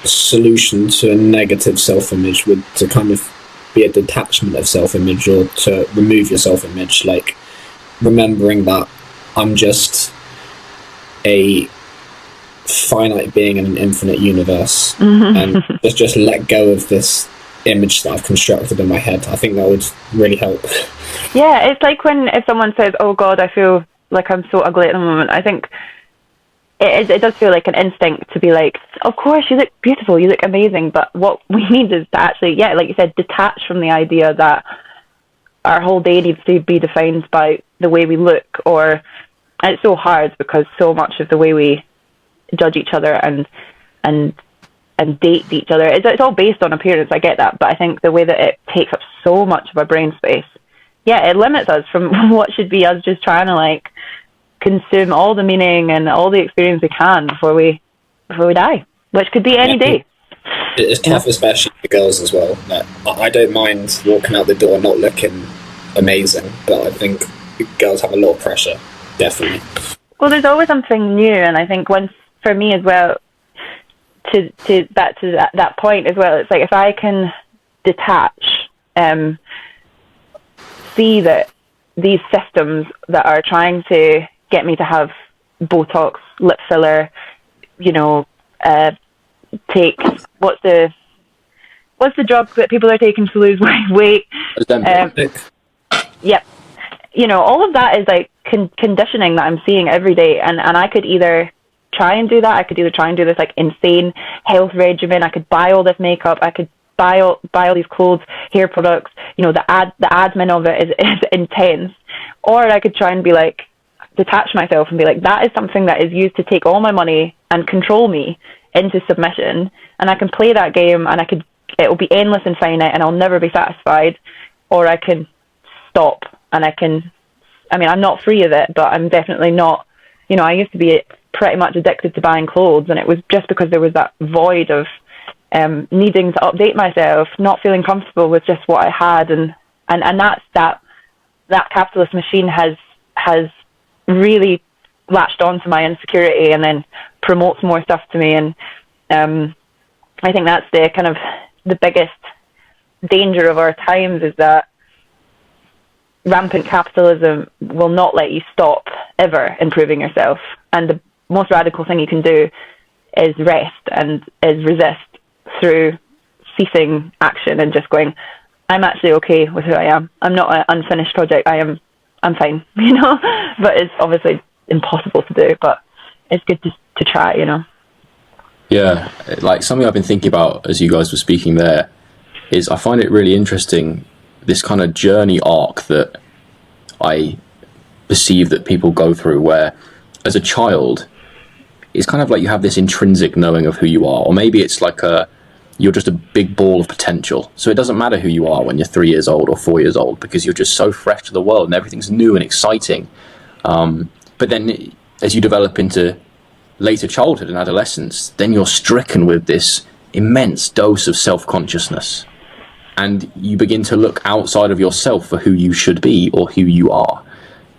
solution to a negative self-image would to kind of be a detachment of self-image, or to remove your self-image, like remembering that I'm just a finite being in an infinite universe, and just let go of this image that I've constructed in my head. I think that would really help. Yeah, it's like if someone says, "Oh God, I feel like I'm so ugly at the moment," I think it does feel like an instinct to be like, "Of course, you look beautiful, you look amazing," but what we need is to actually, yeah, like you said, detach from the idea that our whole day needs to be defined by the way we look. Or, and it's so hard because so much of the way we judge each other and date each other, it's all based on appearance. I get that, but I think the way that it takes up so much of our brain space, yeah, it limits us from what should be us just trying to like consume all the meaning and all the experience we can before we die, which could be any day. It's tough, especially for girls as well. I don't mind walking out the door not looking amazing, but I think girls have a lot of pressure, definitely. Well, there's always something new, and I think for me as well, to that point as well, it's like if I can detach, see that these systems that are trying to get me to have Botox, lip filler, take what's the drug that people are taking to lose weight? Yep. All of that is like conditioning that I'm seeing every day, and I could either try and do that. I could either try and do this like insane health regimen. I could buy all this makeup. I could buy all these clothes, hair products. The admin of it is intense. Or I could try and be like, detach myself and be like, that is something that is used to take all my money and control me into submission, and I can play that game, and it will be endless and finite, and I'll never be satisfied. Or I can stop, and I'm not free of it, but I'm definitely not, I used to be pretty much addicted to buying clothes, and it was just because there was that void of needing to update myself, not feeling comfortable with just what I had, and that capitalist machine has really latched onto my insecurity and then promotes more stuff to me. And I think that's the kind of the biggest danger of our times, is that rampant capitalism will not let you stop ever improving yourself. And the most radical thing you can do is rest and is resist through ceasing action and just going, I'm actually okay with who I am. I'm not an unfinished project. I'm fine, but it's obviously impossible to do, but it's good to try, Yeah, like something I've been thinking about as you guys were speaking there is I find it really interesting, this kind of journey arc that I perceive that people go through, where as a child it's kind of like you have this intrinsic knowing of who you are, or maybe it's like you're just a big ball of potential, so it doesn't matter who you are when you're 3 years old or 4 years old, because you're just so fresh to the world and everything's new and exciting. But then as you develop into later childhood and adolescence, then you're stricken with this immense dose of self-consciousness, and you begin to look outside of yourself for who you should be or who you are.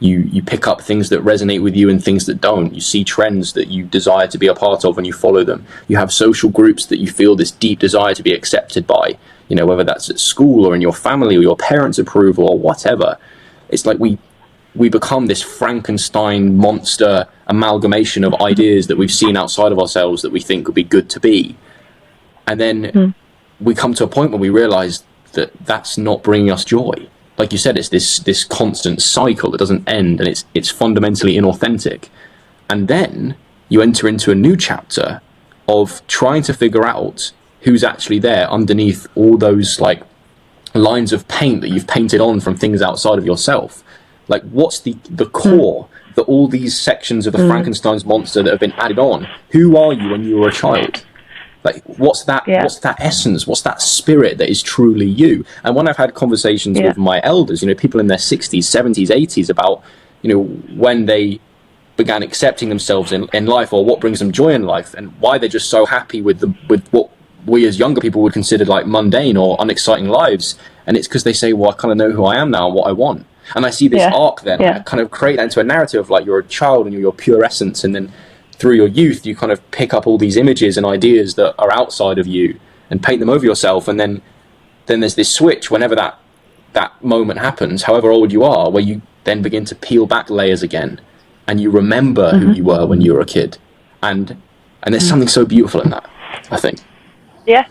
You pick up things that resonate with you and things that don't. You see trends that you desire to be a part of and you follow them. You have social groups that you feel this deep desire to be accepted by, whether that's at school or in your family or your parents' approval or whatever. It's like we become this Frankenstein monster amalgamation of ideas that we've seen outside of ourselves that we think would be good to be. And then we come to a point where we realize that that's not bringing us joy. Like you said, it's this constant cycle that doesn't end, and it's fundamentally inauthentic. And then you enter into a new chapter of trying to figure out who's actually there underneath all those like lines of paint that you've painted on from things outside of yourself. Like, what's the core that all these sections of the Frankenstein's monster that have been added on? Who are you when you were a child? Like, what's that essence? What's that spirit that is truly you? And when I've had conversations with my elders, people in their 60s, 70s, 80s about, when they began accepting themselves in life, or what brings them joy in life, and why they're just so happy with what we as younger people would consider like mundane or unexciting lives. And it's because they say, well, I kind of know who I am now and what I want. And I see this arc then, I kind of create that into a narrative of like, you're a child and you're your pure essence, and then through your youth, you kind of pick up all these images and ideas that are outside of you and paint them over yourself. And then there's this switch whenever that moment happens, however old you are, where you then begin to peel back layers again, and you remember who you were when you were a kid. And there's something so beautiful in that, I think. Yeah.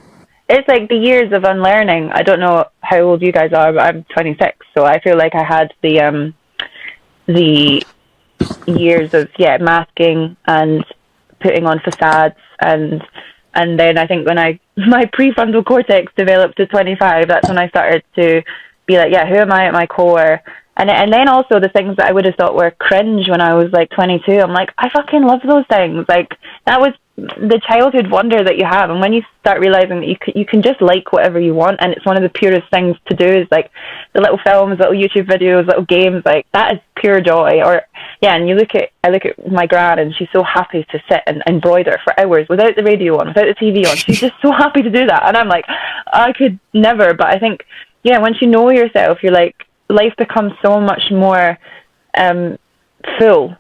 It's like the years of unlearning. I don't know how old you guys are, but I'm 26, so I feel like I had the years of masking and putting on facades, and then I think when my prefrontal cortex developed to 25, that's when I started to be like, who am I at my core? And then also the things that I would have thought were cringe when I was like 22, I'm like, I fucking love those things. Like, that was the childhood wonder that you have. And when you start realizing that you can just like whatever you want, and it's one of the purest things to do, is like the little films, little YouTube videos, little games, like that is pure joy. Or and I look at my gran, and she's so happy to sit and embroider for hours without the radio on, without the TV on. She's just so happy to do that, and I'm like, I could never. But I think once you know yourself, you're like, life becomes so much more full.